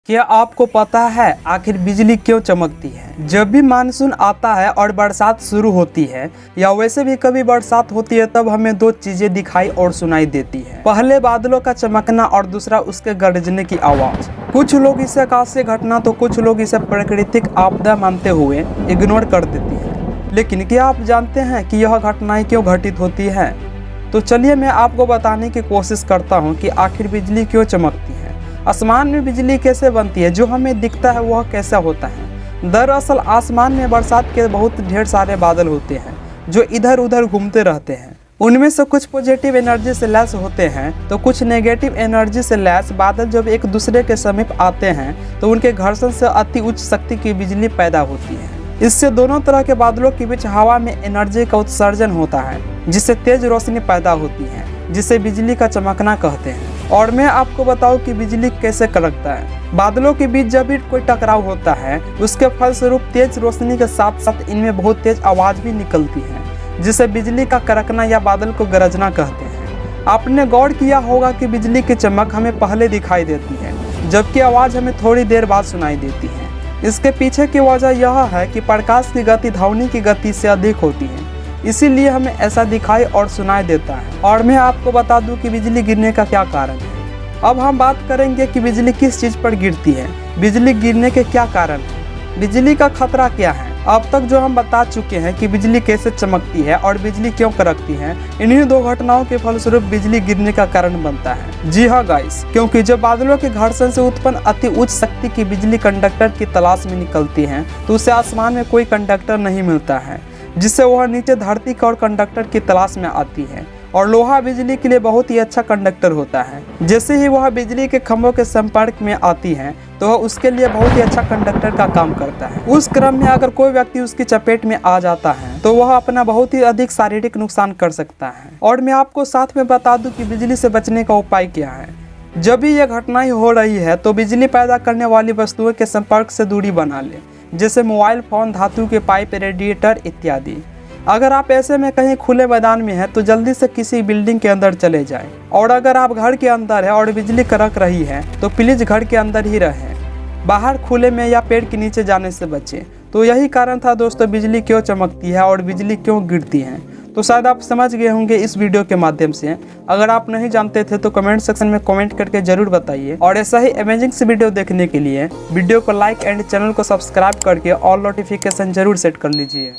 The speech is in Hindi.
क्या आपको पता है आखिर बिजली क्यों चमकती है? जब भी मानसून आता है और बरसात शुरू होती है या वैसे भी कभी बरसात होती है तब हमें दो चीजें दिखाई और सुनाई देती है। पहले बादलों का चमकना और दूसरा उसके गरजने की आवाज। कुछ लोग इसे आकाशीय घटना तो कुछ लोग इसे प्राकृतिक आपदा मानते हुए इग्नोर कर देती है। लेकिन क्या आप जानते हैं कि यह घटनाएं क्यों घटित होती है? तो चलिए मैं आपको बताने की कोशिश करता हूँ कि आखिर बिजली क्यों चमकती है, आसमान में बिजली कैसे बनती है, जो हमें दिखता है वह कैसा होता है। दरअसल आसमान में बरसात के बहुत ढेर सारे बादल होते हैं जो इधर उधर घूमते रहते हैं। उनमें से कुछ पॉजिटिव एनर्जी से लैस होते हैं तो कुछ नेगेटिव एनर्जी से लैस। बादल जब एक दूसरे के समीप आते हैं तो उनके घर्षण से अति उच्च शक्ति की बिजली पैदा होती है। इससे दोनों तरह के बादलों के बीच हवा में एनर्जी का उत्सर्जन होता है जिससे तेज रोशनी पैदा होती है, जिसे बिजली का चमकना कहते हैं। और मैं आपको बताऊं कि बिजली कैसे कड़कता है। बादलों के बीच जब भी कोई टकराव होता है उसके फलस्वरूप तेज रोशनी के साथ साथ इनमें बहुत तेज आवाज भी निकलती है जिसे बिजली का कड़कना या बादल को गरजना कहते हैं। आपने गौर किया होगा कि बिजली की चमक हमें पहले दिखाई देती है जबकि आवाज हमें थोड़ी देर बाद सुनाई देती है। इसके पीछे की वजह यह है कि प्रकाश की गति ध्वनि की गति से अधिक होती है, इसीलिए हमें ऐसा दिखाई और सुनाई देता है। और मैं आपको बता दूं कि बिजली गिरने का क्या कारण है। अब हम बात करेंगे कि बिजली किस चीज़ पर गिरती है, बिजली गिरने के क्या कारण है, बिजली का खतरा क्या है। अब तक जो हम बता चुके हैं कि बिजली कैसे चमकती है और बिजली क्यों कड़कती है, इन्हीं दो घटनाओं के फलस्वरूप बिजली गिरने का कारण बनता है। जी हाँ गाइस, क्योंकि जब बादलों के घर्षण से उत्पन्न अति उच्च शक्ति की बिजली कंडक्टर की तलाश में निकलती है तो उसे आसमान में कोई कंडक्टर नहीं मिलता है, जिससे वह नीचे धरती की ओर कंडक्टर की तलाश में आती है। और लोहा बिजली के लिए बहुत ही अच्छा कंडक्टर होता है। जैसे ही वह बिजली के खंभों के संपर्क में आती है तो वह उसके लिए बहुत ही अच्छा कंडक्टर का काम करता है। उस क्रम में अगर कोई व्यक्ति उसकी चपेट में आ जाता है तो वह अपना बहुत ही अधिक शारीरिक नुकसान कर सकता है। और मैं आपको साथ में बता दूं कि बिजली से बचने का उपाय क्या है। जब भी यह घटनाएं हो रही है तो बिजली पैदा करने वाली वस्तुओं के संपर्क से दूरी बना ले, जैसे मोबाइल फोन, धातु के पाइप, रेडिएटर इत्यादि। अगर आप ऐसे में कहीं खुले मैदान में हैं तो जल्दी से किसी बिल्डिंग के अंदर चले जाएं। और अगर आप घर के अंदर हैं और बिजली कड़क रही है तो प्लीज़ घर के अंदर ही रहें, बाहर खुले में या पेड़ के नीचे जाने से बचें। तो यही कारण था दोस्तों बिजली क्यों चमकती है और बिजली क्यों गिरती है। तो शायद आप समझ गए होंगे इस वीडियो के माध्यम से। अगर आप नहीं जानते थे तो कमेंट सेक्शन में कमेंट करके जरूर बताइए। और ऐसा ही अमेजिंग से वीडियो देखने के लिए वीडियो को लाइक एंड चैनल को सब्सक्राइब करके ऑल नोटिफिकेशन जरूर सेट कर लीजिए।